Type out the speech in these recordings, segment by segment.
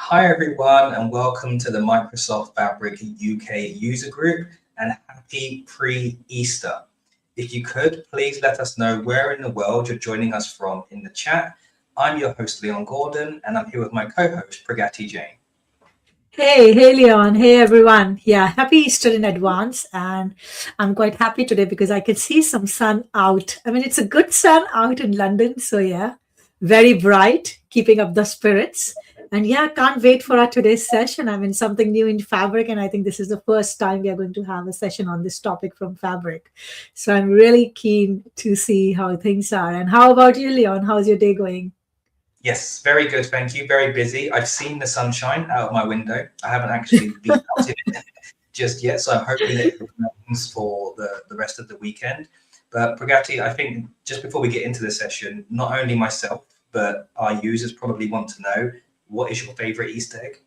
Hi everyone and welcome to the Microsoft Fabric UK user group and happy pre-Easter. If you could, please let us know where in the world you're joining us from in the chat. I'm your host Leon Gordon and I'm here with my co-host Pragati Jain. Hey Leon. Hey everyone. Yeah, happy Easter in advance. And I'm quite happy today because I can see some sun out. I mean, it's a good sun out in London. So, yeah, very bright, keeping up the spirits. And yeah, can't wait for our today's session. I mean, something new in Fabric. And I think this is the first time we are going to have a session on this topic from Fabric. So, I'm really keen to see how things are. And how about you, Leon? How's your day going? Yes, very good, thank you. Very busy. I've seen the sunshine out of my window. I haven't actually been out in it just yet, so I'm hoping it remains for the rest of the weekend. But Pragati, I think just before we get into the session, not only myself, but our users probably want to know, what is your favorite Easter egg?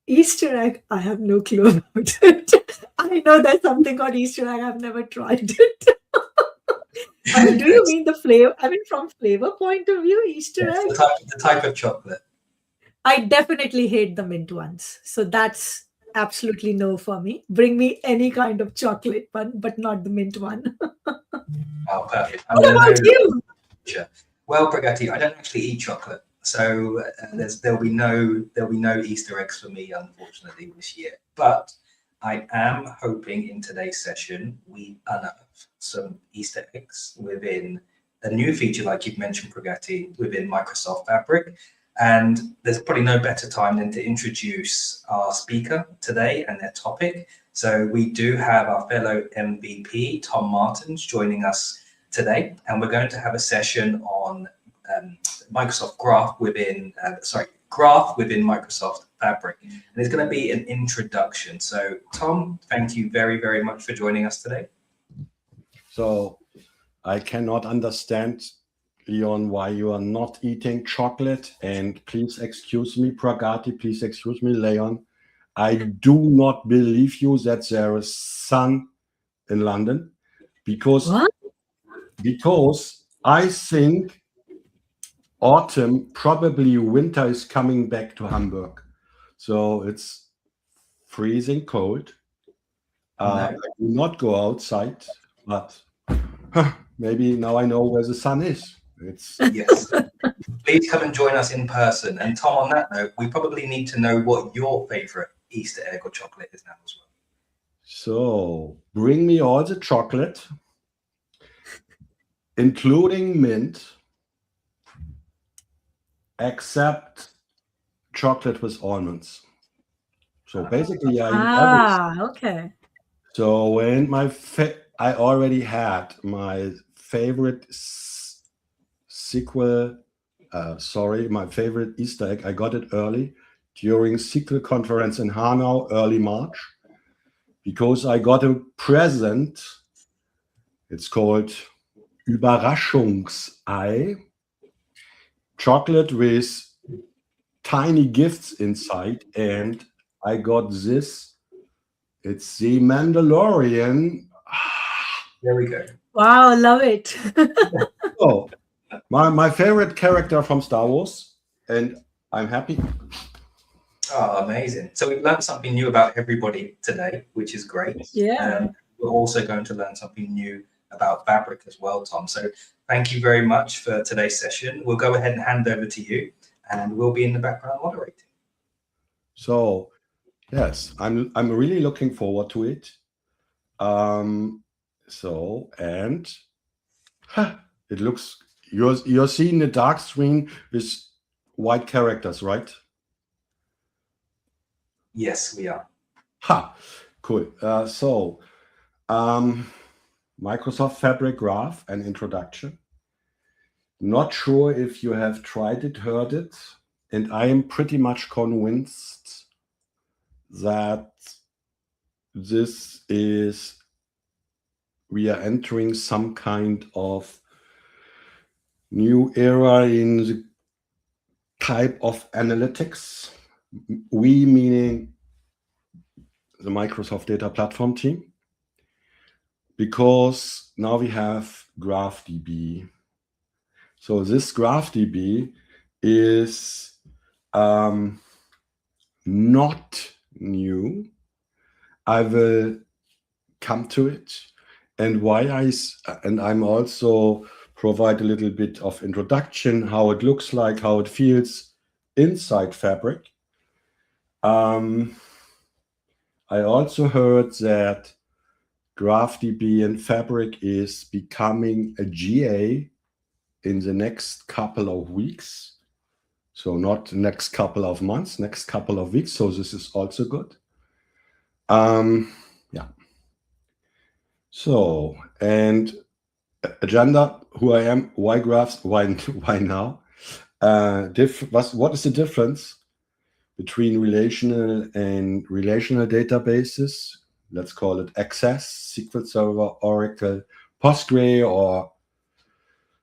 Easter egg, I have no clue about it. I know there's something called Easter egg. I've never tried it. I mean, do you Yes, mean the flavor? I mean, from flavor point of view, Easter yes, egg? the type of chocolate. I definitely hate the mint ones. So that's absolutely no for me. Bring me any kind of chocolate one, but not the mint one. Oh, perfect. I'm What going to about know. you? Sure. Well, Pragati, I don't actually eat chocolate, so there'll be no Easter eggs for me, unfortunately, this year. But I am hoping in today's session we unearth some Easter eggs within a new feature, like you've mentioned, Pragati, within Microsoft Fabric. And there's probably no better time than to introduce our speaker today and their topic. So we do have our fellow MVP Tom Martens joining us today, and we're going to have a session on Microsoft Graph within Microsoft Fabric, and it's going to be an introduction. So, Tom, thank you very, very much for joining us today. So I cannot understand, Leon, why you are not eating chocolate. And please excuse me, Pragati, please excuse me, Leon. I do not believe you that there is sun in London because What? I think autumn, probably winter is coming back to Hamburg. So it's freezing cold. I do not go outside, but maybe now I know where the sun is. Yes. Please come and join us in person. And Tom, on that note, we probably need to know what your favorite Easter egg or chocolate is now as well. So bring me all the chocolate, including mint, except chocolate with almonds. So basically, I eat everything. Okay. So when I already had my favorite my favorite Easter egg. I got it early during SQL conference in Hanau, early March, because I got a present. It's called Überraschungsei, chocolate with tiny gifts inside, and I got this. It's the Mandalorian. There we go. Wow, love it. Oh, my favorite character from Star Wars, and I'm happy. Oh, amazing. So we've learned something new about everybody today, which is great. Yeah. We're also going to learn something new about Fabric as well, Tom. So thank you very much for today's session. We'll go ahead and hand over to you, and we'll be in the background moderating. So yes, I'm really looking forward to it. It looks, you're seeing the dark screen with white characters, right? Yes, we are. Cool. Microsoft Fabric Graph, an introduction. Not sure if you have tried it, heard it, and I am pretty much convinced that we are entering some kind of new era in the type of analytics. We meaning the Microsoft Data Platform team, because now we have GraphDB. So this GraphDB is not new. I will come to it, and I'm also provide a little bit of introduction, how it looks like, how it feels inside Fabric. I also heard that GraphDB and Fabric is becoming a GA in the next couple of weeks. So not next couple of months, next couple of weeks. So this is also good. Yeah. So, and agenda, who I am, why graphs, why now? What is the difference between relational and relational databases? Let's call it Access, SQL Server, Oracle, Postgre, or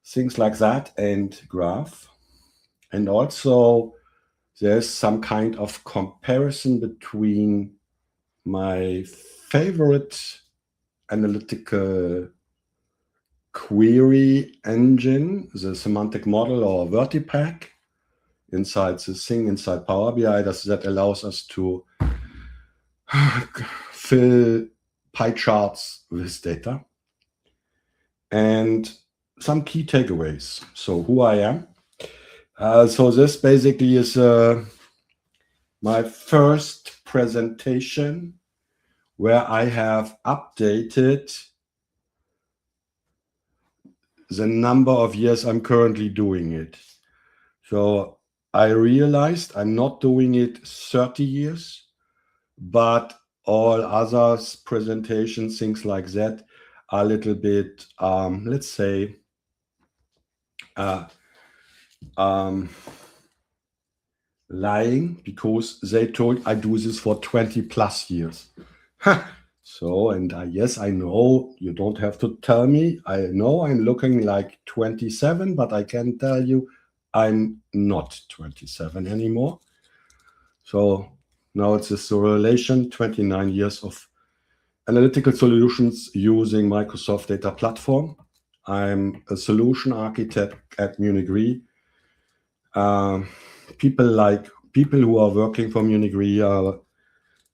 things like that, and Graph. And also there's some kind of comparison between my favorite analytical query engine, the semantic model or Vertipack, inside this thing, inside Power BI, that allows us to fill pie charts with data. And some key takeaways. So who I am. So this basically is my first presentation where I have updated the number of years I'm currently doing it. So I realized I'm not doing it 30 years, but all other presentations, things like that, are a little bit, let's say, lying, because they told I do this for 20 plus years. So, and yes, I know you don't have to tell me. I know I'm looking like 27, but I can tell you I'm not 27 anymore. So now it's this relation, 29 years of analytical solutions using Microsoft Data Platform. I'm a solution architect at Munich Re. People who are working for Munich Re are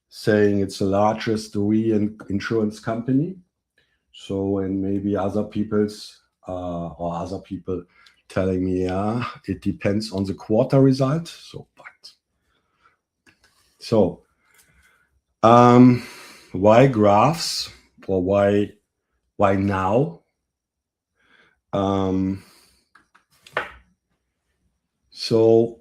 saying it's the largest reinsurance company. So, and maybe other people's or other people telling me, yeah, it depends on the quarter result. So, why graphs, or why now? So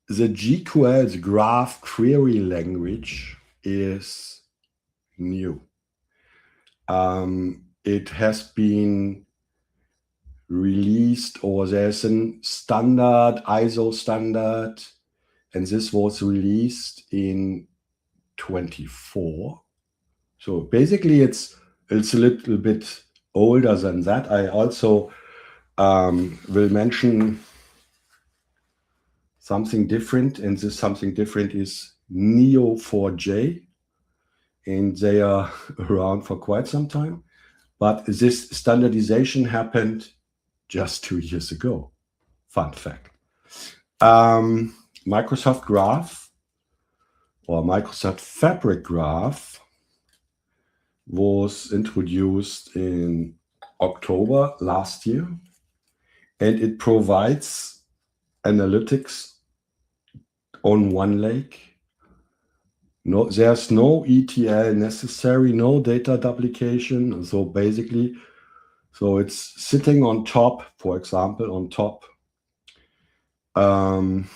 the GQL, the graph query language, is new. It has been released, or there's a standard, ISO standard, and this was released in 24. So basically it's a little bit older than that. I also will mention something different, and this something different is Neo4j, and they are around for quite some time. But this standardization happened just 2 years ago. Fun fact. Microsoft Graph, or Microsoft Fabric Graph, was introduced in October last year, and it provides analytics on one lake. No, there's no ETL necessary, no data duplication. So basically, so it's sitting on top, for example, on top on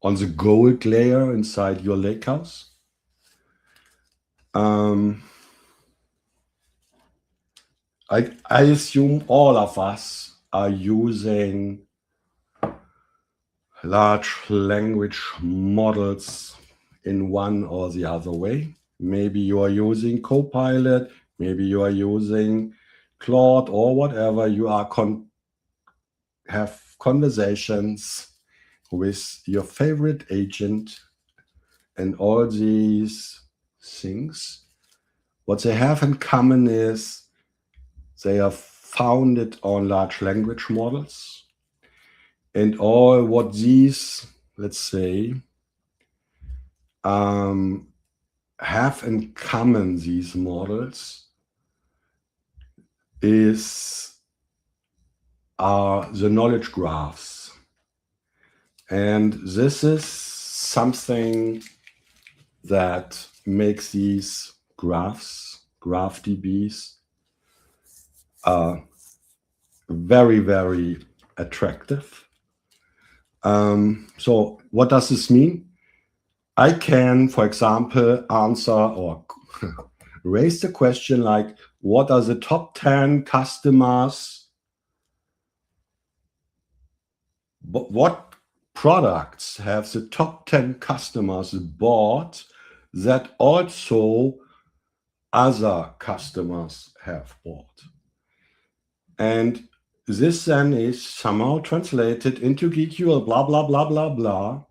the gold layer inside your lakehouse. I assume all of us are using large language models in one or the other way. Maybe you are using Copilot, maybe you are using Claude, or whatever. You are have conversations with your favorite agent, and all these things. What they have in common is they are founded on large language models, and all what these let's say, have in common these models are the knowledge graphs. And this is something that makes these graphs, graph DBs, very, very attractive. So what does this mean? I can, for example, answer or raise the question like, what are the top 10 customers? What products have the top 10 customers bought that also other customers have bought? And this then is somehow translated into GQL, blah, blah, blah, blah, blah,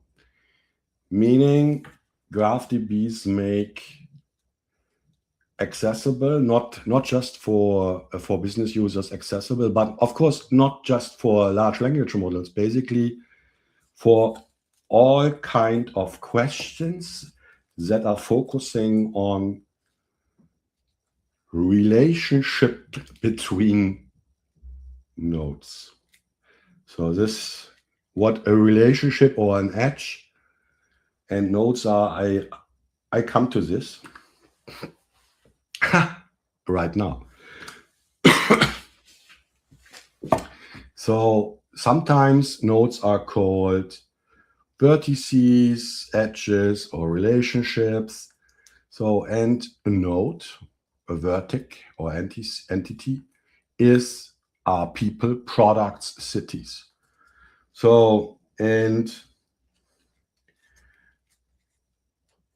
meaning GraphDBs make accessible, not just for business users accessible, but of course not just for large language models, basically for all kind of questions that are focusing on relationship between nodes. So this, what a relationship or an edge and nodes are, I come to this right now. So sometimes nodes are called vertices, edges, or relationships. So, and a node, a vertex or entity are people, products, cities. So, and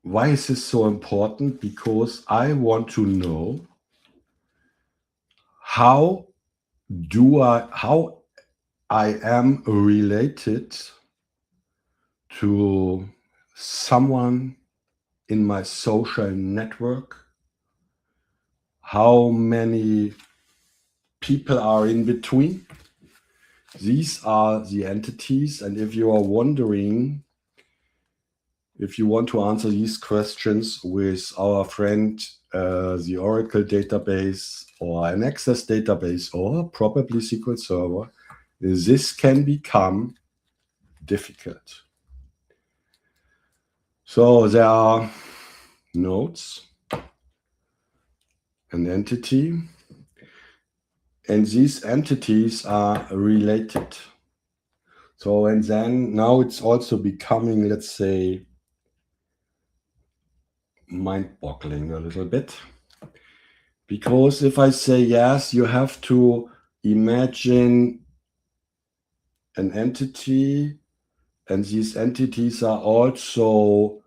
why is this so important? Because I want to know how I am related to someone in my social network, how many people are in between. These are the entities, and if you are wondering, if you want to answer these questions with our friend, the Oracle database or an Access database or probably SQL Server, this can become difficult. So there are nodes, an entity, and these entities are related. So, and then now it's also becoming, let's say, mind-boggling a little bit. Because if I say yes, you have to imagine an entity, and these entities are also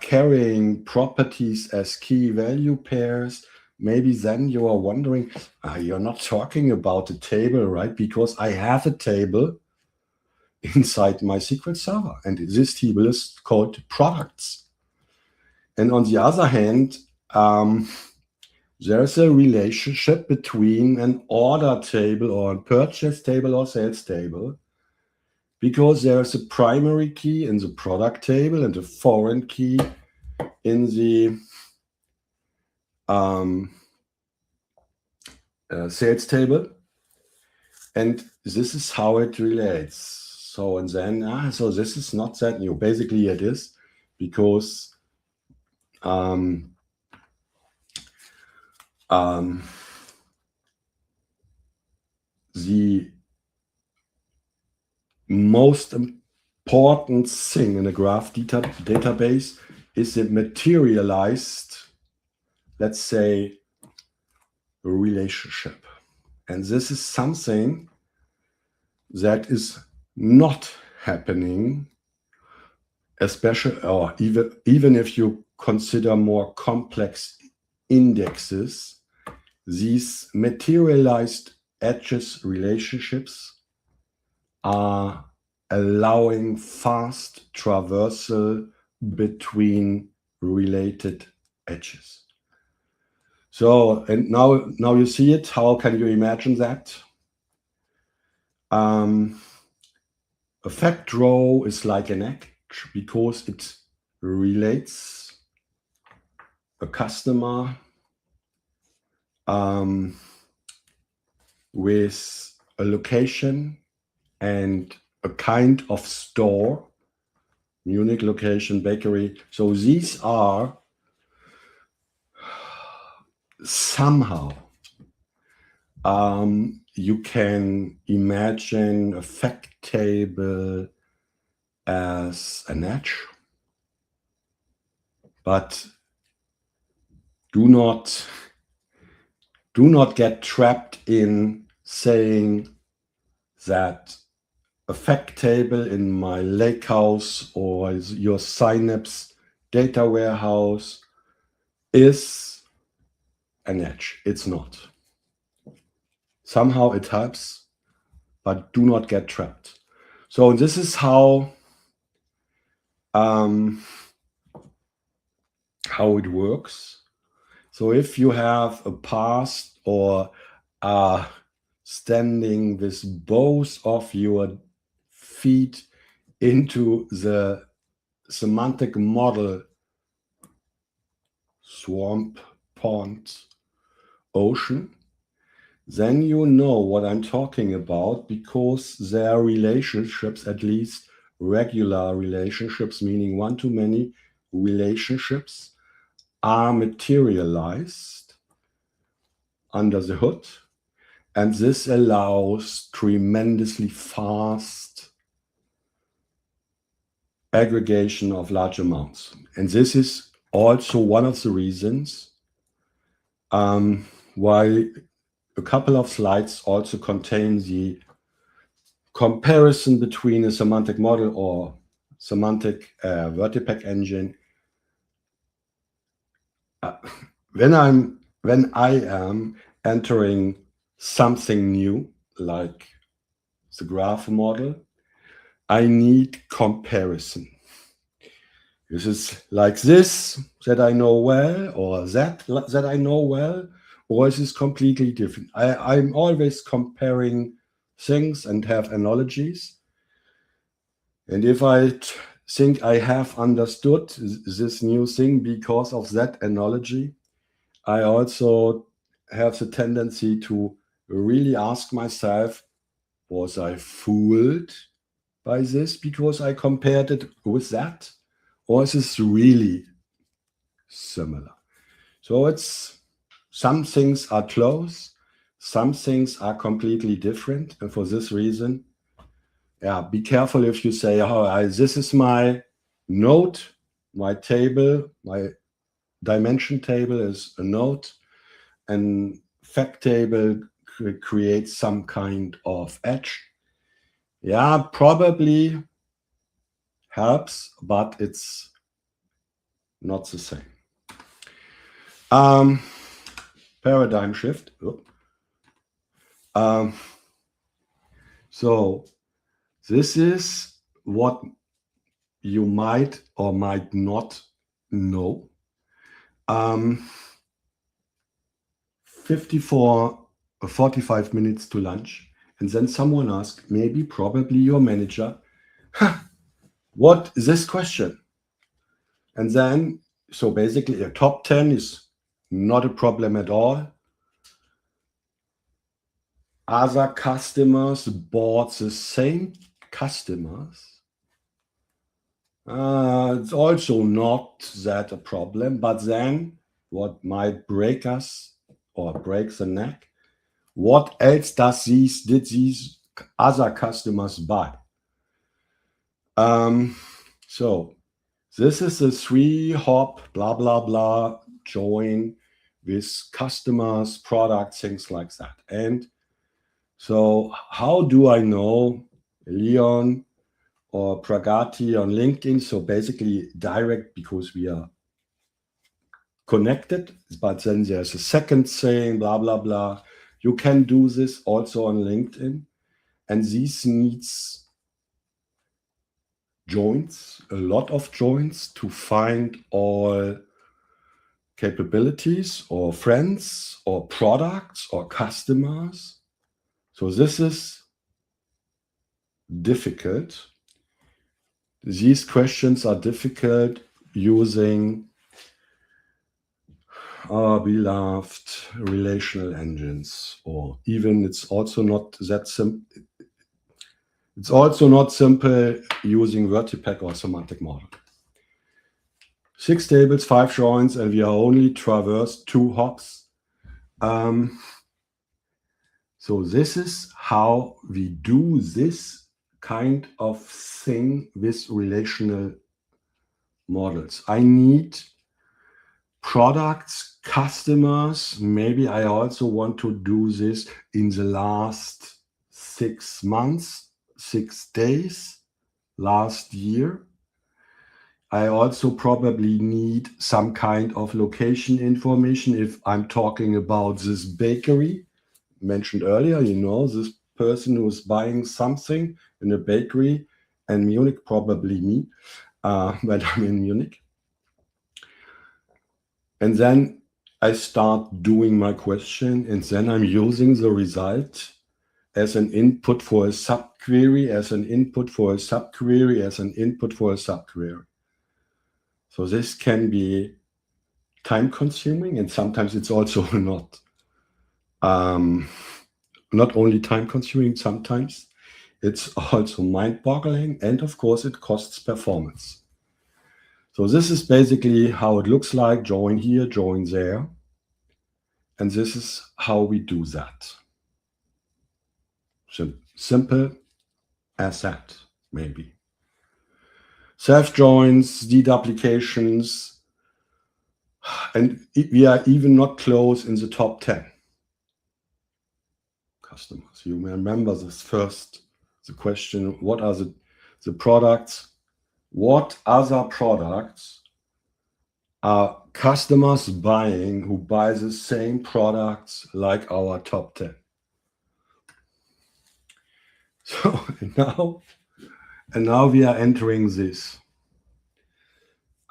carrying properties as key value pairs. Maybe then you are wondering, you're not talking about a table, right? Because I have a table inside my SQL Server, and this table is called products. And on the other hand, there's a relationship between an order table or a purchase table or sales table, because there's a primary key in the product table and a foreign key in the sales table. And this is how it relates. So, and then, so this is not that new. Basically it is, because the most important thing in a graph database is a materialized, let's say, relationship. And this is something that is not happening, especially, or even if you consider more complex indexes, these materialized edges relationships are allowing fast traversal between related edges. So, and now you see it. How can you imagine that? A fact row is like an act because it relates a customer with a location and a kind of store, Munich location, bakery. So these are somehow, you can imagine a fact table as an edge, but do not get trapped in saying that a fact table in my lakehouse or your Synapse data warehouse is an edge. It's not. Somehow it helps, but do not get trapped. So this is how it works. So if you have a past or are standing with both of your feet into the semantic model swamp, pond, ocean, then you know what I'm talking about, because their relationships, at least regular relationships, meaning one-to-many relationships, are materialized under the hood. And this allows tremendously fast aggregation of large amounts. And this is also one of the reasons why a couple of slides also contain the comparison between a semantic model or semantic Vertipack engine. When I am entering something new, like the graph model, I need comparison. This is like this that I know well, or that I know well, or is this completely different? I'm always comparing things and have analogies. And if I think I have understood this new thing because of that analogy, I also have the tendency to really ask myself, was I fooled by this because I compared it with that? Or is this really similar? So it's, some things are close, some things are completely different. And for this reason, be careful if you say, this is my node, my table, my dimension table is a node, and fact table creates some kind of edge. Yeah, probably helps, but it's not the same. Paradigm shift. So this is what you might or might not know. 45 minutes to lunch, and then someone asks, probably your manager, what is this question? And then, so basically a top 10 is not a problem at all. Other customers bought the same customers. It's also not that a problem, but then what might break us or break the neck, what else did these other customers buy? So this is a 3-hop blah blah blah join with customers, products, things like that. And so how do I know Leon or Pragati on LinkedIn? So basically direct, because we are connected, but then there's a second saying blah blah blah. You can do this also on LinkedIn, and this needs joins, a lot of joins, to find all capabilities or friends or products or customers. So this is difficult. These questions are difficult using our beloved relational engines, or even it's also not that simple. It's also not simple using Vertipack or semantic model. 6 tables, 5 joins, and we are only traversed 2 hops. So this is how we do this kind of thing with relational models. I need products, customers. Maybe I also want to do this in the last 6 months, 6 days, last year. I also probably need some kind of location information if I'm talking about this bakery mentioned earlier, this person who's buying something in a bakery in Munich, probably me, when I'm in Munich. And then I start doing my question, and then I'm using the result as an input for a subquery, as an input for a subquery, as an input for a subquery. So this can be time consuming, and sometimes it's also not only time consuming, sometimes it's also mind boggling, and of course it costs performance. So this is basically how it looks like: join here, join there. And this is how we do that. Simple as that, maybe. Self-joins, deduplications, and we are even not close in the top 10 customers. You may remember this first, the question, what are the products? What other products are customers buying who buy the same products like our top 10? So now we are entering this.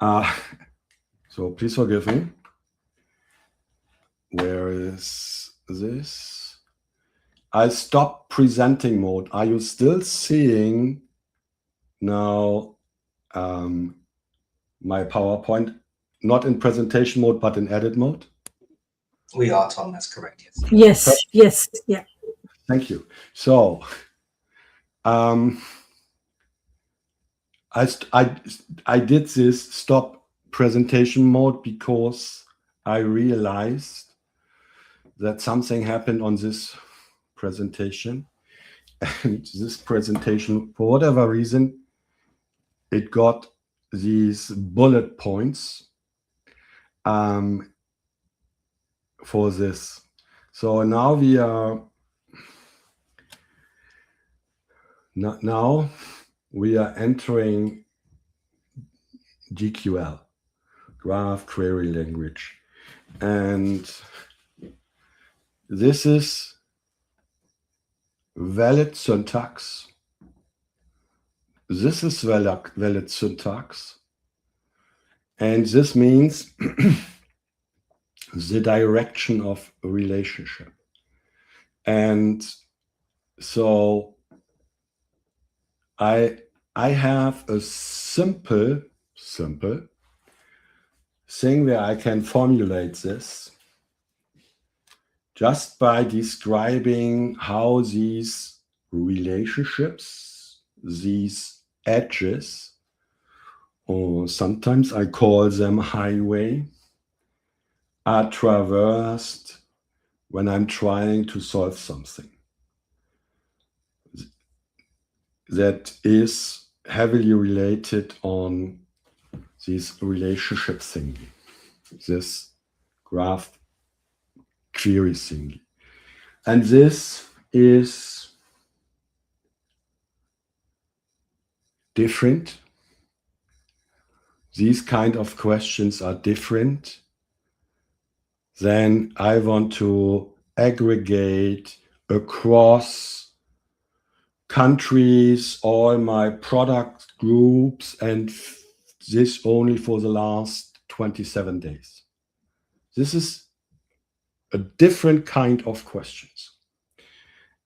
So please forgive me. Where is this? I stopped presenting mode. Are you still seeing now my PowerPoint? Not in presentation mode, but in edit mode? We are, Tom, that's correct, yes. Yes, yes, yeah. Thank you. So I did this stop presentation mode because I realized that something happened on this presentation, and this presentation, for whatever reason, it got these bullet points for this. So now we are entering GQL, Graph Query Language, and this is valid syntax. This is valid syntax, and this means the direction of a relationship. And so I have a simple thing where I can formulate this just by describing how these relationships, these edges, or sometimes I call them highway, are traversed when I'm trying to solve something that is heavily related on this relationship thingy, this graph query thingy. And this is different. These kind of questions are different. Then I want to aggregate across countries all my product groups, and this only for the last 27 days. This is a different kind of questions.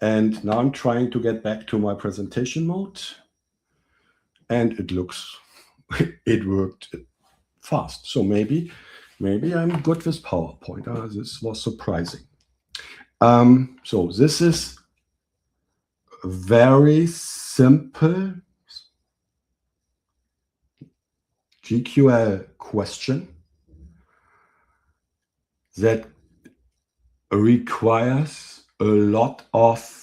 And now I'm trying to get back to my presentation mode. and it looks, it worked fast. So maybe I'm good with PowerPoint. This was surprising. So this is a very simple GQL question that requires a lot of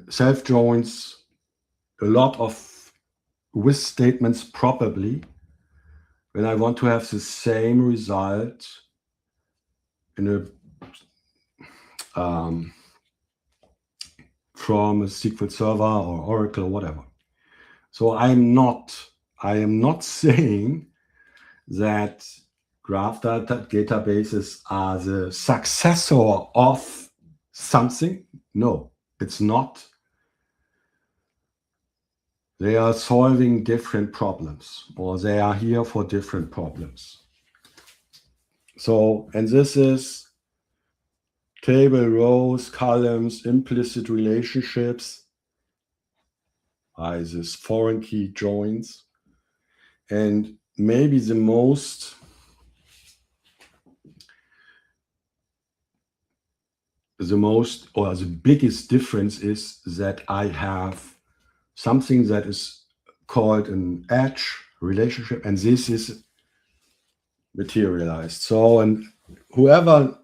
self joins, a lot of with statements probably, when I want to have the same result in a from a SQL Server or Oracle or whatever. So I am not saying that graph databases are the successor of something. No, it's not. They are solving different problems, or they are here for different problems. So, and this is table, rows, columns, implicit relationships, this foreign key joins. And maybe the most or the biggest difference is that I have something that is called an edge relationship, and this is materialized. So, and whoever,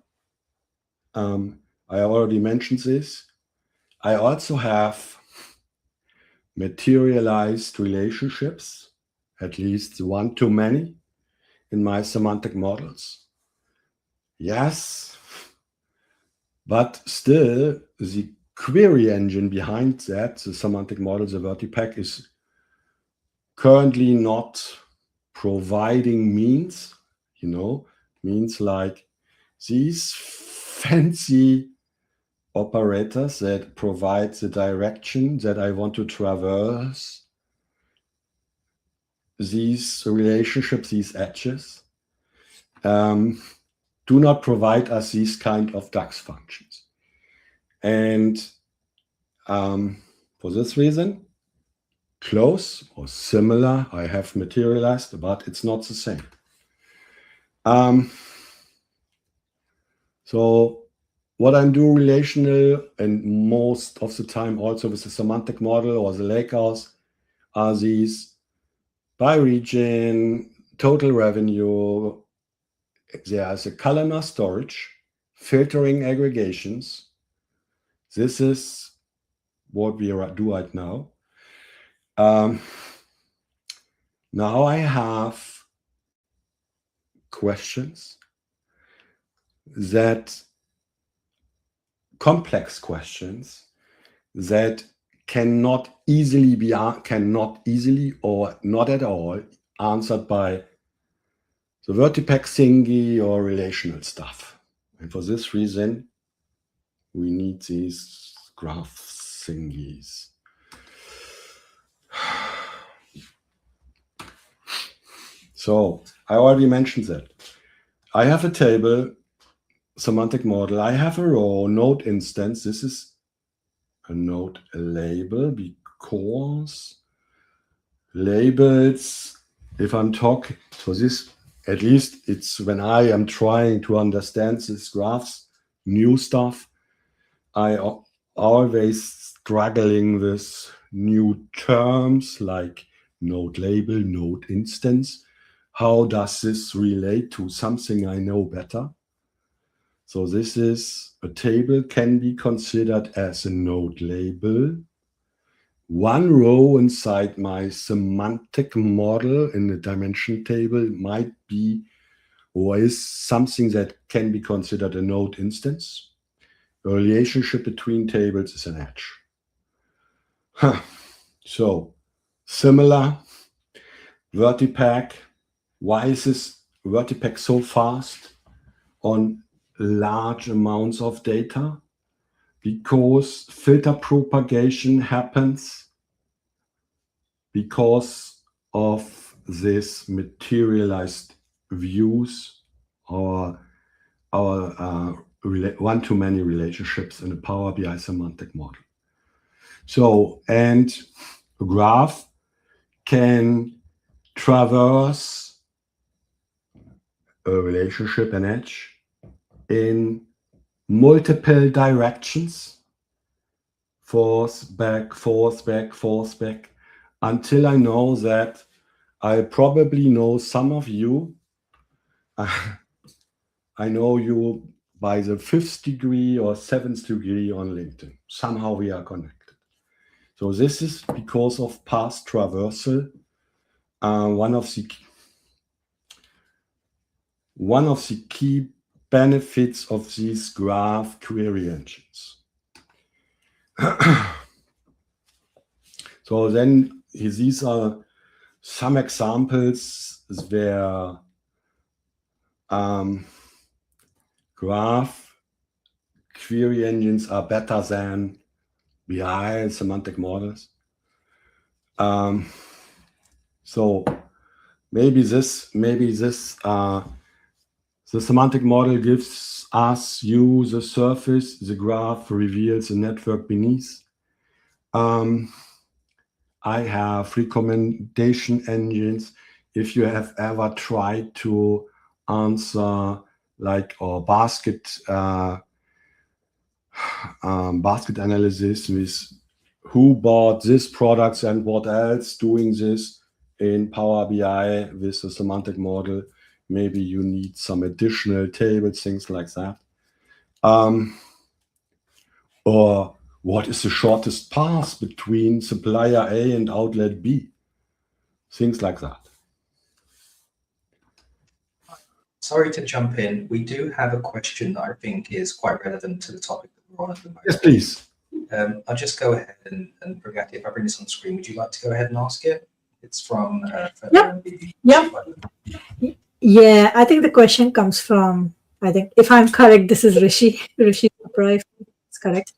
I already mentioned this, I also have materialized relationships, at least one to many, in my semantic models. Yes, but still the query engine behind that, the semantic model, the VertiPack, is currently not providing means, means like these fancy operators that provide the direction that I want to traverse these relationships, these edges, do not provide us these kind of DAX functions. And for this reason, close or similar, I have materialized, but it's not the same. So what I'm doing relational, and most of the time also with the semantic model or the lakehouse, are these by region, total revenue. There's a columnar storage, filtering aggregations. This is what we do right now. Now I have questions that, complex questions that cannot easily or not at all answered by the VertiPack thingy or relational stuff. And for this reason, we need these graph thingies. So I already mentioned that. I have a table, semantic model. I have a row, node instance. This is a node label, because labels, if I'm talking, so this, at least it's when I am trying to understand this graphs, new stuff, I always struggling with new terms like node label, node instance. How does this relate to something I know better? So this is a table, can be considered as a node label. One row inside my semantic model in the dimension table might be or is something that can be considered a node instance. A relationship between tables is an edge. So similar, VertiPack. Why is this VertiPack so fast on large amounts of data? Because filter propagation happens because of this materialized views or our one-to-many relationships in a Power BI semantic model. So, and a graph can traverse a relationship, an edge, in multiple directions, forth, back, until I know that I probably know some of you. I know you by the 5th degree or 7th degree on LinkedIn. Somehow we are connected. So this is because of past traversal. One of the key benefits of these graph query engines. So then these are some examples where graph query engines are better than BI semantic models. So maybe the semantic model gives you the surface, the graph reveals the network beneath. I have recommendation engines. If you have ever tried to answer basket analysis with who bought this products and what else, doing this in Power BI with a semantic model, maybe you need some additional tables, things like that. Or what is the shortest path between supplier A and outlet B? Things like that. Sorry to jump in. We do have a question that I think is quite relevant to the topic that we're on at the moment. Yes, please. I'll just go ahead and Pragati, if I bring this on screen, would you like to go ahead and ask it? It's from MVP. Yeah, I think the question comes from, I think, if I'm correct, this is Rishi Kapra, if it's correct.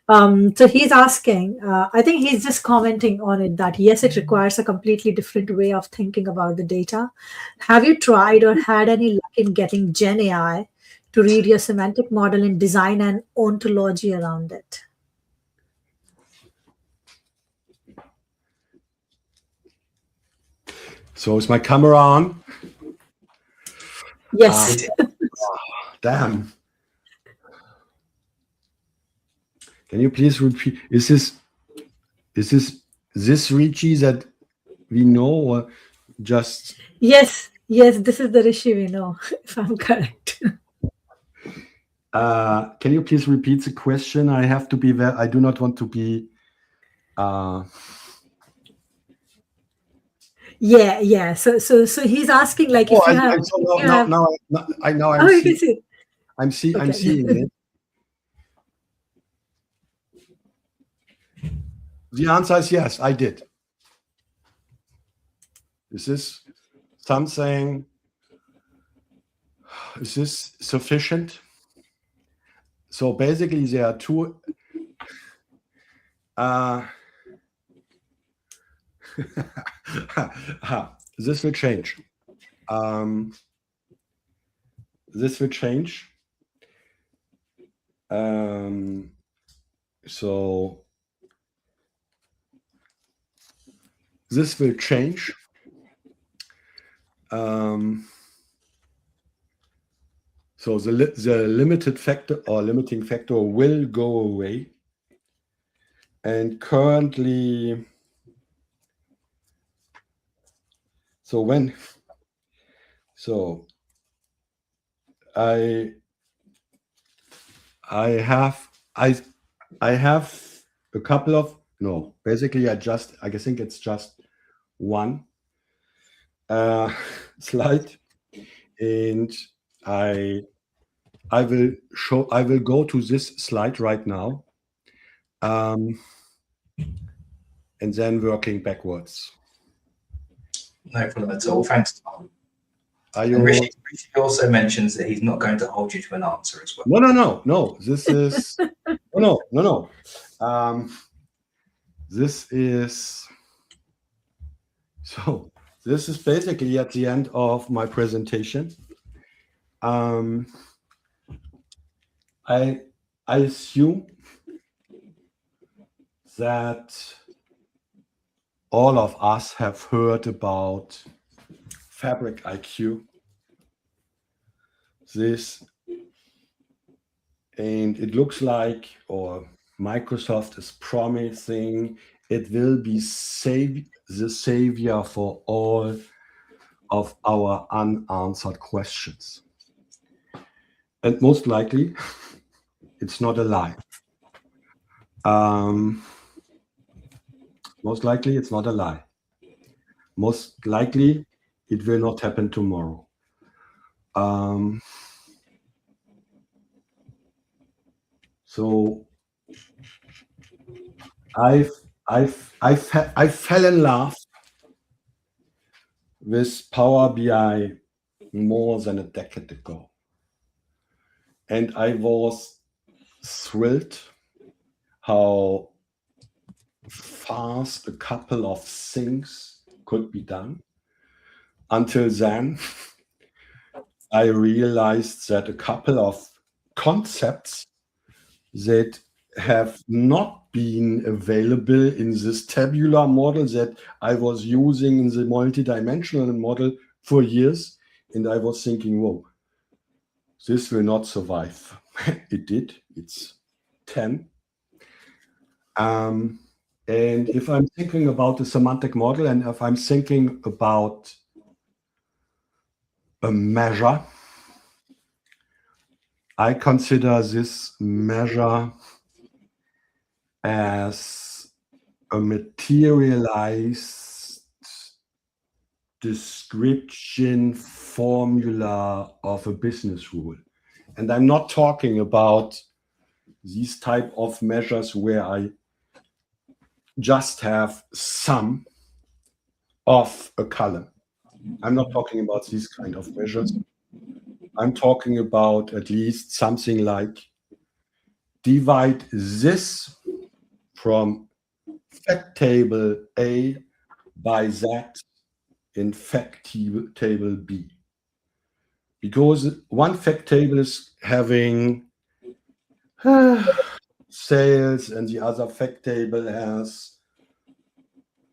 So he's asking, I think he's just commenting on it that, yes, it requires a completely different way of thinking about the data. Have you tried or had any luck in getting Gen AI to read your semantic model and design an ontology around it? So is my camera on? Yes. Damn. Can you please repeat? Is this Richie that we know, or just? Yes, this is the Rishi we know, if I'm correct. Can you please repeat the question? I have to be I do not want to be. Yeah. So he's asking, like, if you have. Now Oh, you can see. I'm seeing it. The answer is yes, I did. Is this something? Is this sufficient? So basically, there are two. This will change. This will change. So this will change. So the limited factor or limiting factor will go away. And currently, I have a couple of, no, basically I think it's just one slide, and I will go to this slide right now, and then working backwards. No problem at all. Thanks, Tom. Are you? And Rishi also mentions that he's not going to hold you to an answer as well. No. This is no. This is This is basically at the end of my presentation. I assume that all of us have heard about Fabric IQ. And it looks like, or Microsoft is promising, it will be the savior for all of our unanswered questions. And most likely, it's not a lie. Most likely, it's not a lie. Most likely, it will not happen tomorrow. So I fell in love with Power BI more than a decade ago, and I was thrilled how fast a couple of things could be done. Until then, I realized that a couple of concepts that have not been available in this tabular model that I was using in the multidimensional model for years. And I was thinking, whoa, this will not survive. It did. It's 10. And if I'm thinking about the semantic model, and if I'm thinking about a measure, I consider this measure as a materialized description formula of a business rule. And I'm not talking about these type of measures where I just have sum of a column. I'm not talking about these kind of measures. I'm talking about at least something like divide this from fact table A by that in fact table B. Because one fact table is having sales and the other fact table has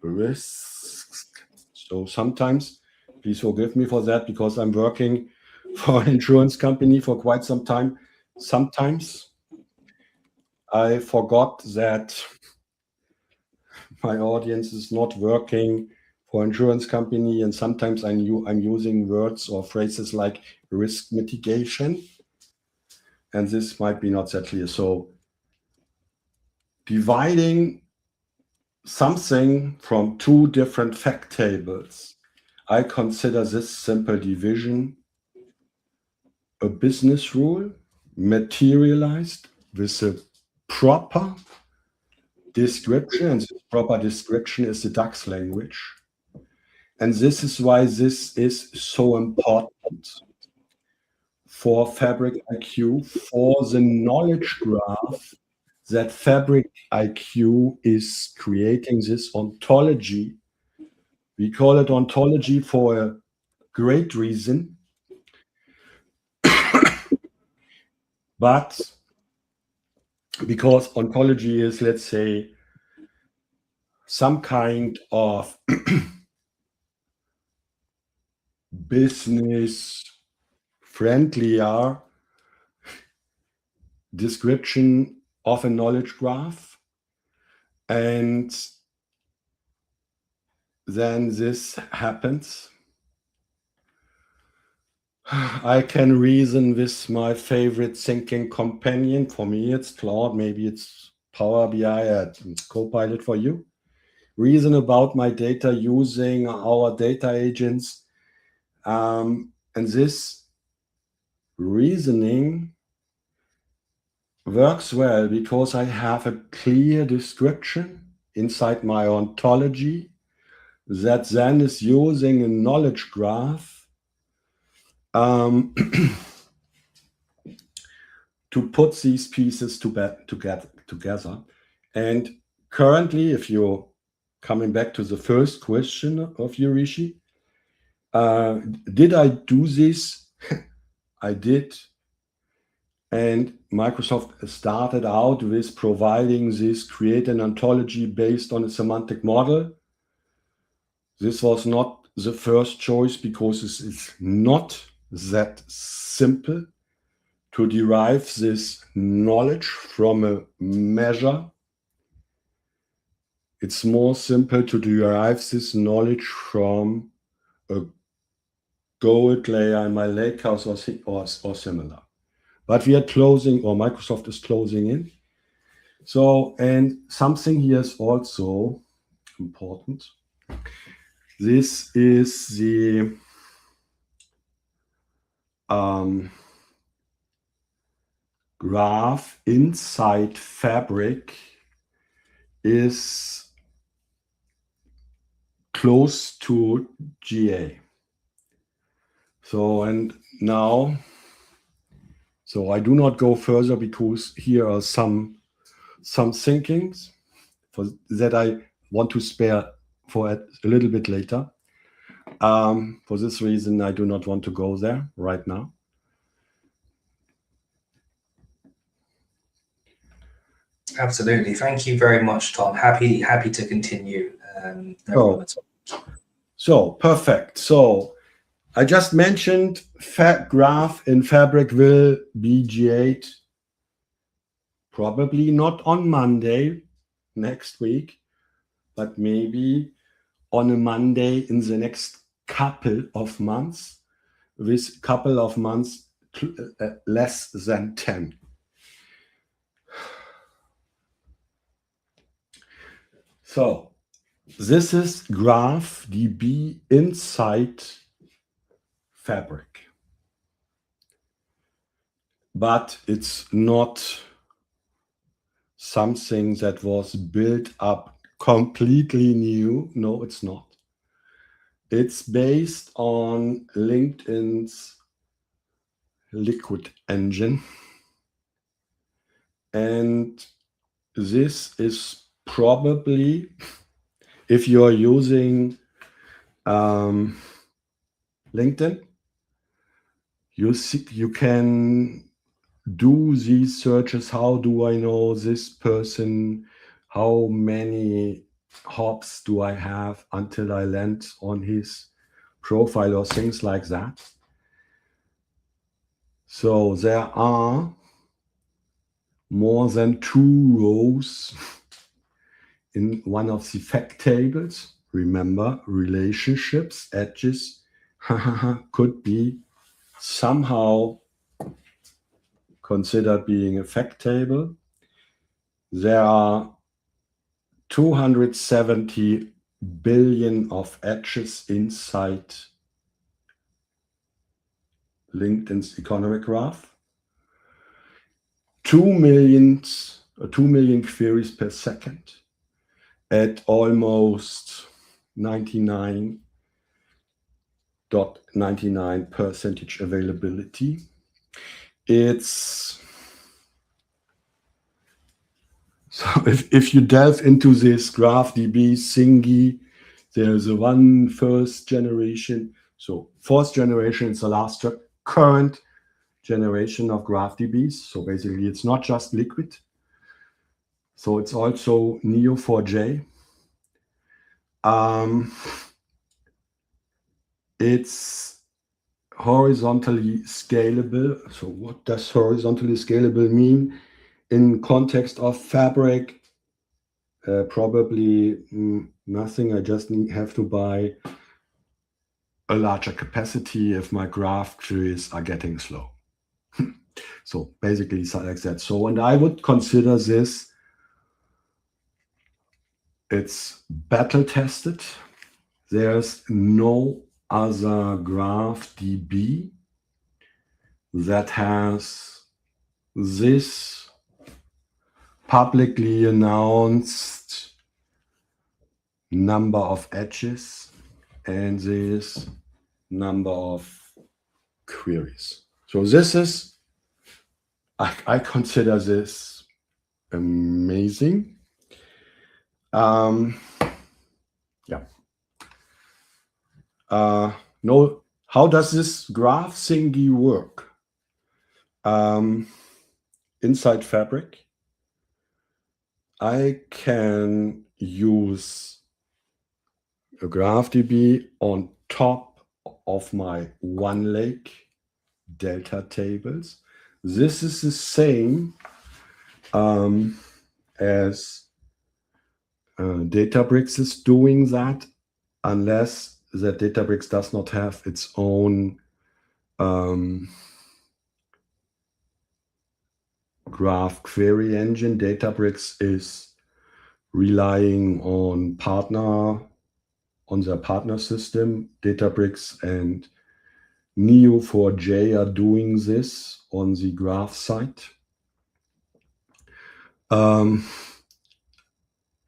risks. So sometimes, please forgive me for that, because I'm working for an insurance company for quite some time. Sometimes I forgot that my audience is not working for insurance company, and sometimes I'm using words or phrases like risk mitigation, and this might be not that clear. So dividing something from two different fact tables, I consider this simple division a business rule materialized with a proper description, and this proper description is the DAX language. And this is why this is so important for Fabric IQ, for the knowledge graph that Fabric IQ is creating this ontology. We call it ontology for a great reason. But because ontology is, let's say, some kind of business friendlier description of a knowledge graph, and then this happens. I can reason with my favorite thinking companion. For me, it's Claude. Maybe it's Power BI at Copilot for you. Reason about my data using our data agents. And this reasoning works well because I have a clear description inside my ontology that then is using a knowledge graph to put these pieces together. And currently, if you're coming back to the first question of you, Rishi, did I do this? I did And Microsoft started out with providing this create an ontology based on a semantic model. This was not the first choice because it is not that simple to derive this knowledge from a measure. It's more simple to derive this knowledge from a gold layer in my lakehouse or similar. But we are closing, or Microsoft is closing in. So, and something here is also important. This is the graph inside Fabric is close to GA. So, and now, so I do not go further because here are some thinkings for that I want to spare for a little bit later. For this reason, I do not want to go there right now. Absolutely. Thank you very much, Tom. Happy to continue. No problem at all. So perfect. So I just mentioned graph in Fabric will be G8, probably not on Monday next week, but maybe on a Monday in the next couple of months, with couple of months less than 10. So this is graph DB inside Fabric, but it's not something that was built up completely new. No, it's not. It's based on LinkedIn's Liquid engine. And this is probably, if you're using LinkedIn, you can do these searches. How do I know this person? How many hops do I have until I land on his profile or things like that? So there are more than 2 rows in one of the fact tables. Remember, relationships, edges, could be somehow considered being a fact table. There are 270 billion of edges inside LinkedIn's economic graph. 2 million queries per second at almost 99.99% availability. It's so if you delve into this graph DB thingy, there's a one first generation. So fourth generation is the last current generation of graph DBs. So basically it's not just Liquid. So it's also Neo4j. It's horizontally scalable. So what does horizontally scalable mean in context of Fabric? Probably nothing. I just have to buy a larger capacity if my graph queries are getting slow. So basically like that. So, and I would consider this, it's battle tested. There's no other graph DB that has this publicly announced number of edges and this number of queries. So this is, I consider this amazing. No, how does this graph thingy work? inside Fabric, I can use a GraphDB on top of my OneLake Delta tables. This is the same as Databricks is doing that, unless that Databricks does not have its own graph query engine. Databricks is relying on their partner system. Databricks and Neo4j are doing this on the graph side.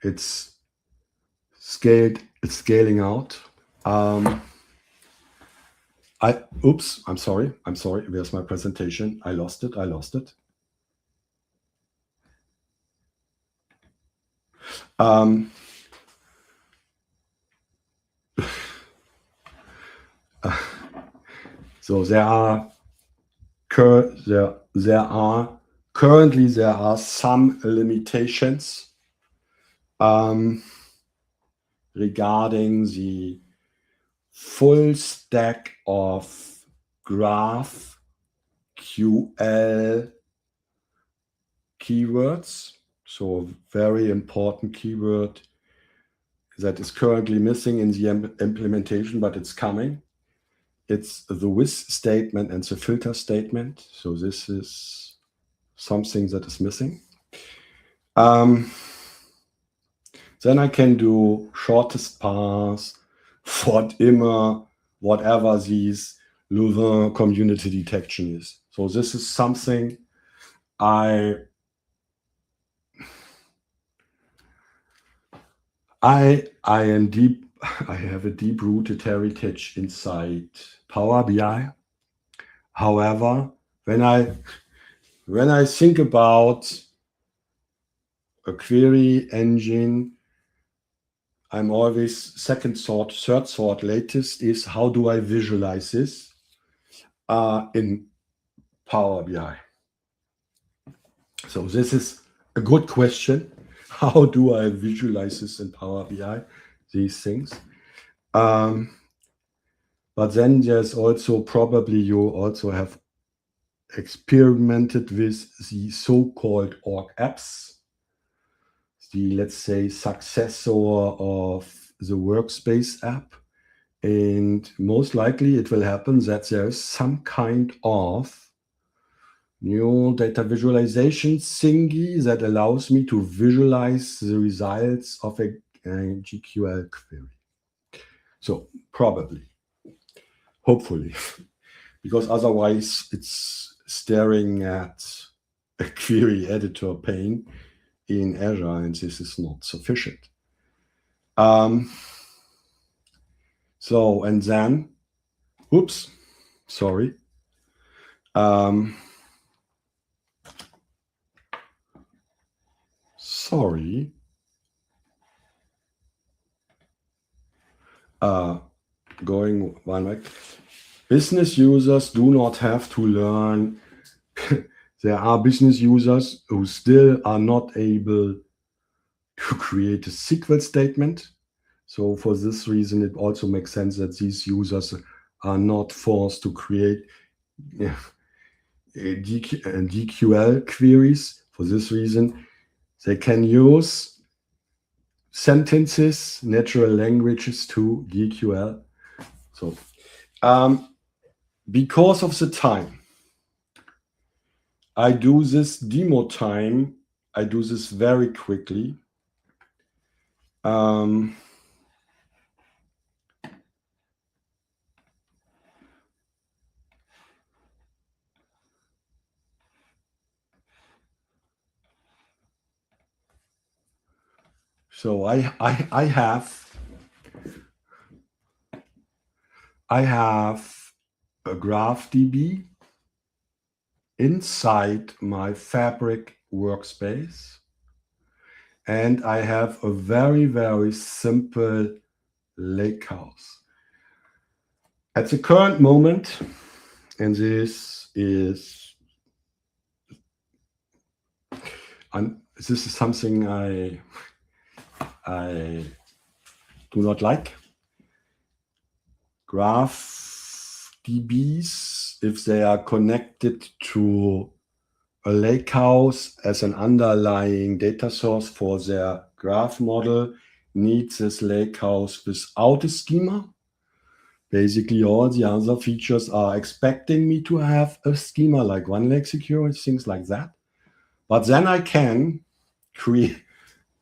It's scaling out. Oops, I'm sorry. Where's my presentation? I lost it. So there are currently some limitations regarding the full stack of GraphQL keywords. So very important keyword that is currently missing in the implementation, but it's coming. It's the with statement and the filter statement. So this is something that is missing. Then I can do shortest path, Fort immer, whatever these Louvain community detection is. So this is something I have a deep-rooted heritage inside Power BI. However, when I think about a query engine, I'm always second thought, third thought, latest is how do I visualize this in Power BI? So this is a good question. How do I visualize this in Power BI, these things? But then there's also probably you also have experimented with the so-called org apps, the, let's say, successor of the workspace app. And most likely it will happen that there is some kind of new data visualization thingy that allows me to visualize the results of a GQL query. So probably, hopefully, because otherwise it's staring at a query editor pane in Azure, and this is not sufficient. So, and then, oops, sorry. Sorry. Going one way. Business users do not have to learn. There are business users who still are not able to create a SQL statement. So for this reason, it also makes sense that these users are not forced to create DQL queries. For this reason, they can use sentences, natural languages to DQL. So because of the time, I do this demo time. I do this very quickly. So I have a GraphDB inside my Fabric workspace, and I have a very, very simple lakehouse. At the current moment, and this is And this is something I do not like. Graph DBs, if they are connected to a lakehouse as an underlying data source for their graph model, needs this lakehouse without a schema. Basically, all the other features are expecting me to have a schema like one-leg security, things like that. But then I can create,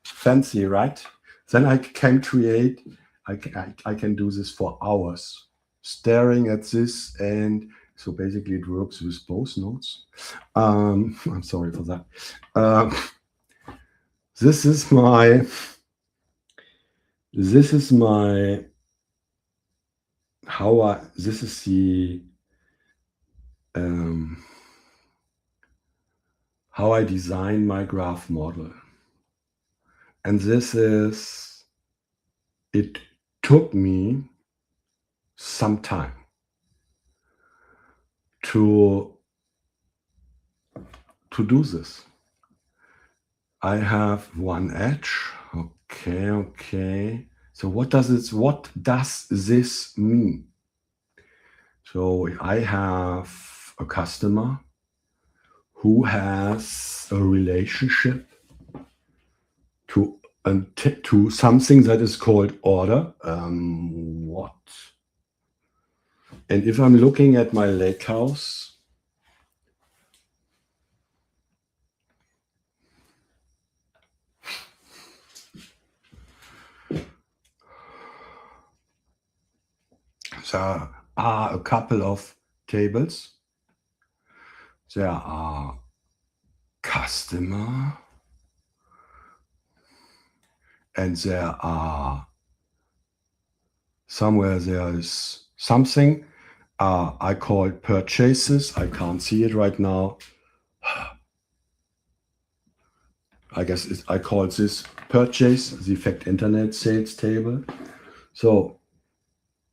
fancy, right? Then I can create, I can do this for hours, staring at this. And so basically it works with both nodes. I'm sorry for that. This is my this is the how I design my graph model. And it took me some time to do this. I have one edge. Okay. So what does this mean? So I have a customer who has a relationship to something that is called order. What? And if I'm looking at my lakehouse, there are a couple of tables. There are customer, and there are somewhere there is something I call purchases. I can't see it right now. I guess I call this purchase, the effect internet sales table. So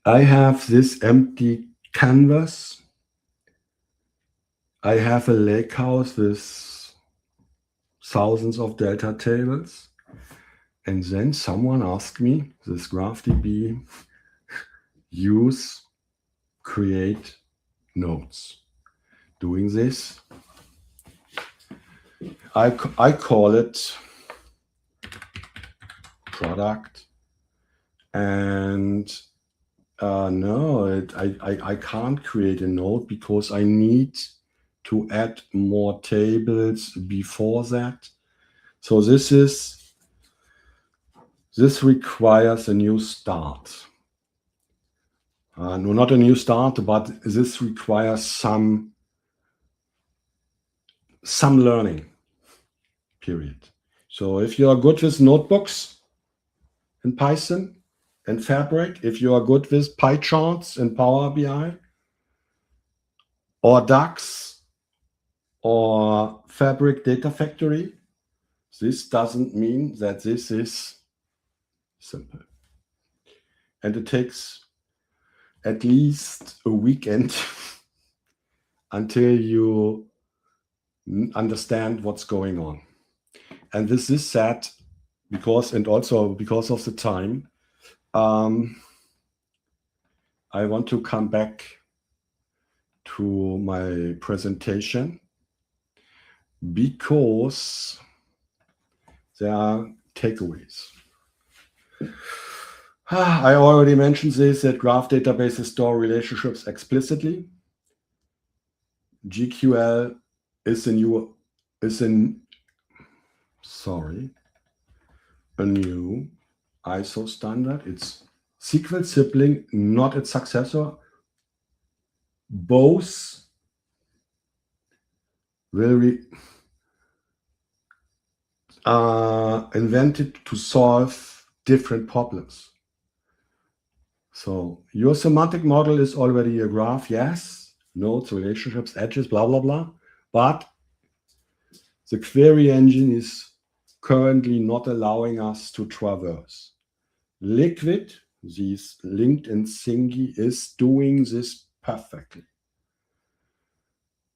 I have this empty canvas. I have a lakehouse with thousands of delta tables. And then someone asked me, this GraphDB, create nodes. Doing this, I call it product. And no, I can't create a node because I need to add more tables before that. So this requires a new start. No, not a new start, but this requires some learning period. So if you are good with notebooks in Python and Fabric, if you are good with pie charts in Power BI or DAX or Fabric Data Factory, this doesn't mean that this is simple. And it takes at least a weekend until you understand what's going on. And this is sad and also because of the time, I want to come back to my presentation because there are takeaways. I already mentioned this, that graph databases store relationships explicitly. GQL is a new ISO standard. It's SQL sibling, not its successor. Both will invented to solve different problems. So your semantic model is already a graph, yes, nodes, relationships, edges, blah, blah, blah. But the query engine is currently not allowing us to traverse. Liquid, this LinkedIn thingy, is doing this perfectly.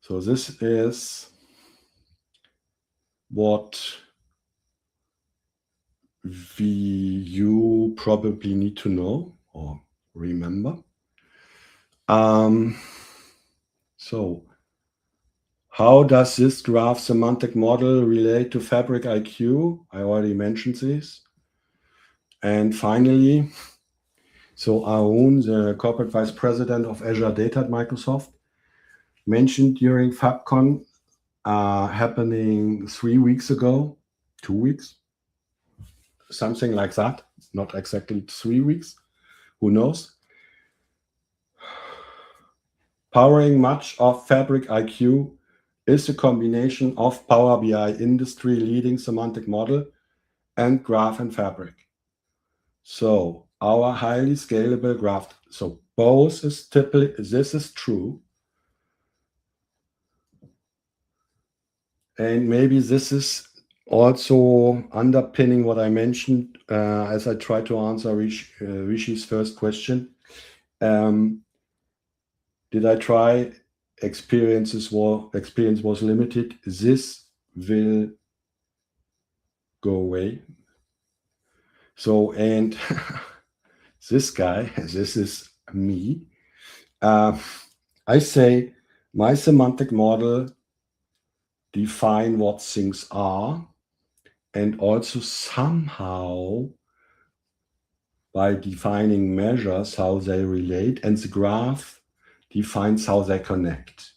So this is what you probably need to know or remember. So how does this graph semantic model relate to Fabric IQ? I already mentioned this. And finally, so Arun, the corporate vice president of Azure Data at Microsoft, mentioned during FabCon happening 3 weeks ago, 2 weeks, something like that, not exactly 3 weeks, who knows. Powering much of Fabric IQ is a combination of Power BI industry-leading semantic model and Graph and Fabric. So our highly scalable graph, so both is typically, this is true. And maybe this is also underpinning what I mentioned as I try to answer Rishi's first question. Did I try? Experience was limited. This will go away. So, and this guy, this is me. I say my semantic model define what things are, and also somehow by defining measures how they relate, and the graph defines how they connect.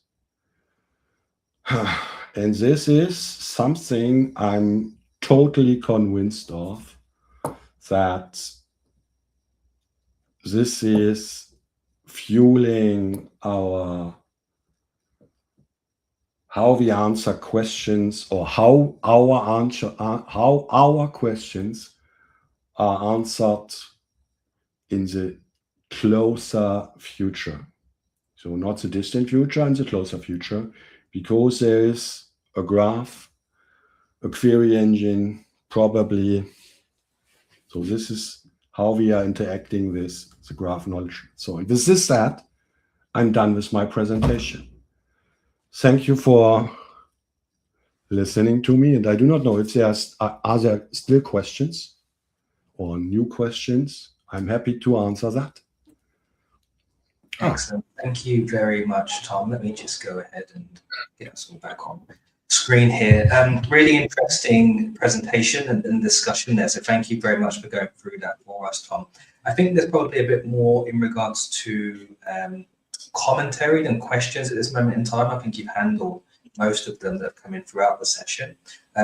And this is something I'm totally convinced of, that this is fueling our how we answer questions, or how our questions are answered in the closer future. So not the distant future, and the closer future, because there is a graph, a query engine, probably. So this is how we are interacting with the graph knowledge. So this is that. I'm done with my presentation. Thank you for listening to me. And I do not know if are there still questions or new questions. I'm happy to answer that. Excellent. Thank you very much, Tom. Let me just go ahead and get us all back on screen here. Really interesting presentation and discussion there. So thank you very much for going through that for us, Tom. I think there's probably a bit more in regards to commentary than questions at this moment in time. I think you've handled most of them that have come in throughout the session.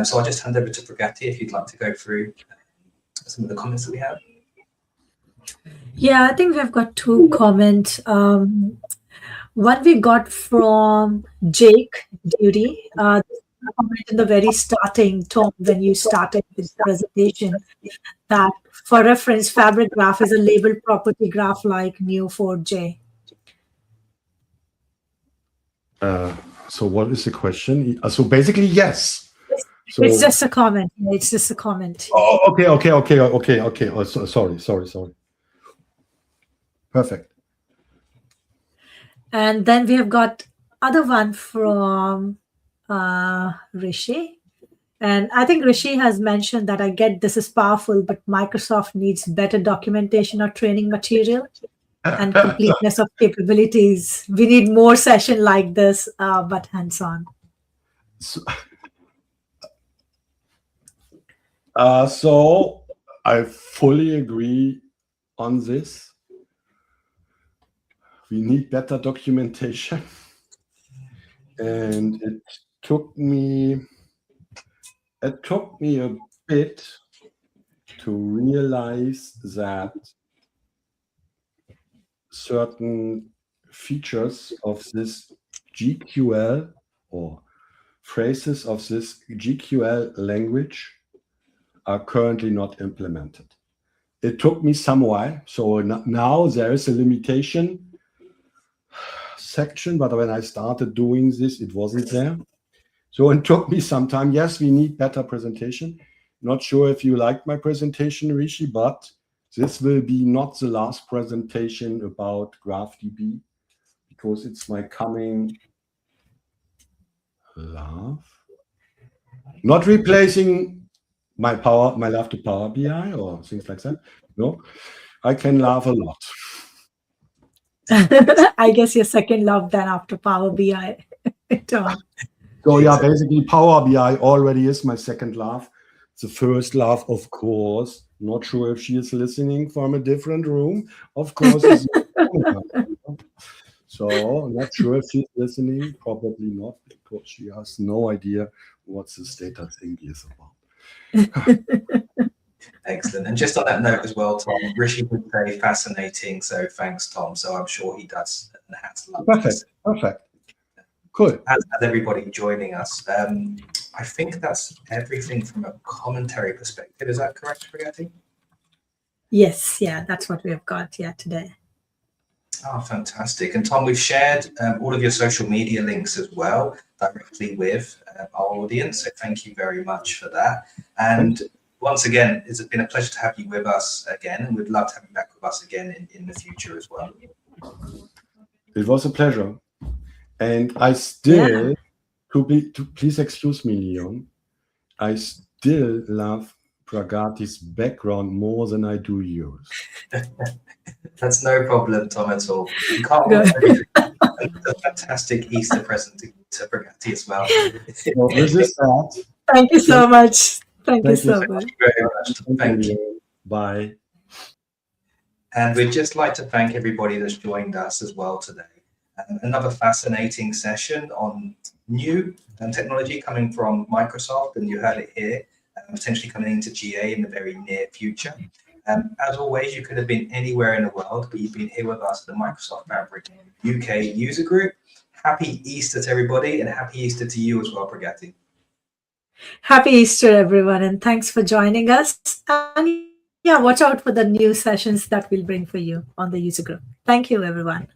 So I'll just hand over to Pragati if you'd like to go through some of the comments that we have. Yeah, I think we've got 2 comments. One we got from Jake Duty. Comment in the very starting, Tom, when you started this presentation, that for reference, Fabric Graph is a labeled property graph like Neo4j. So what is the question? So basically, yes. So, it's just a comment. It's just a comment. Oh, okay. Oh, sorry. Perfect. And then we have got other one from Rishi. And I think Rishi has mentioned that I get this is powerful, but Microsoft needs better documentation or training material and completeness of capabilities. We need more session like this, but hands-on. So I fully agree on this. We need better documentation. And it took me a bit to realize that certain features of this GQL or phrases of this GQL language are currently not implemented. It took me some while. So now there is a limitation section, but when I started doing this, it wasn't there. So it took me some time. Yes, we need better presentation. Not sure if you liked my presentation, Rishi, but this will be not the last presentation about GraphDB, because it's my coming Not replacing my love to Power BI or things like that. No, I can laugh a lot. I guess your second love then after Power BI, Tom. So yeah, basically Power BI already is my second love. The first love, of course. Not sure if she is listening from a different room. Of course. So not sure if she's listening. Probably not, because she has no idea what this data thing is about. Excellent. And just on that note as well, Tom, Rishi would say fascinating. So thanks, Tom. So I'm sure he does and has loved this. Perfect. Cool. As everybody joining us. I think that's everything from a commentary perspective. Is that correct, Pragati? Yes, yeah, that's what we have got today. Oh, fantastic. And Tom, we've shared all of your social media links as well directly with our audience. So thank you very much for that. And once again, it's been a pleasure to have you with us again, and we'd love to have you back with us again in the future as well. It was a pleasure. And I still, please excuse me, Leon, I still love Pragati's background more than I do yours. That's no problem, Tom, at all. You can't want everything. It's a fantastic Easter present to Pragati as well. So this is that. Thank you so much. Thank you so much. Thank you very much. Thank you. Bye. And we'd just like to thank everybody that's joined us as well today. Another fascinating session on new technology coming from Microsoft, and you heard it here, potentially coming into GA in the very near future. As always, you could have been anywhere in the world, but you've been here with us at the Microsoft Fabric UK user group. Happy Easter to everybody, and happy Easter to you as well, Pragati. Happy Easter, everyone, and thanks for joining us. And yeah, watch out for the new sessions that we'll bring for you on the user group. Thank you, everyone.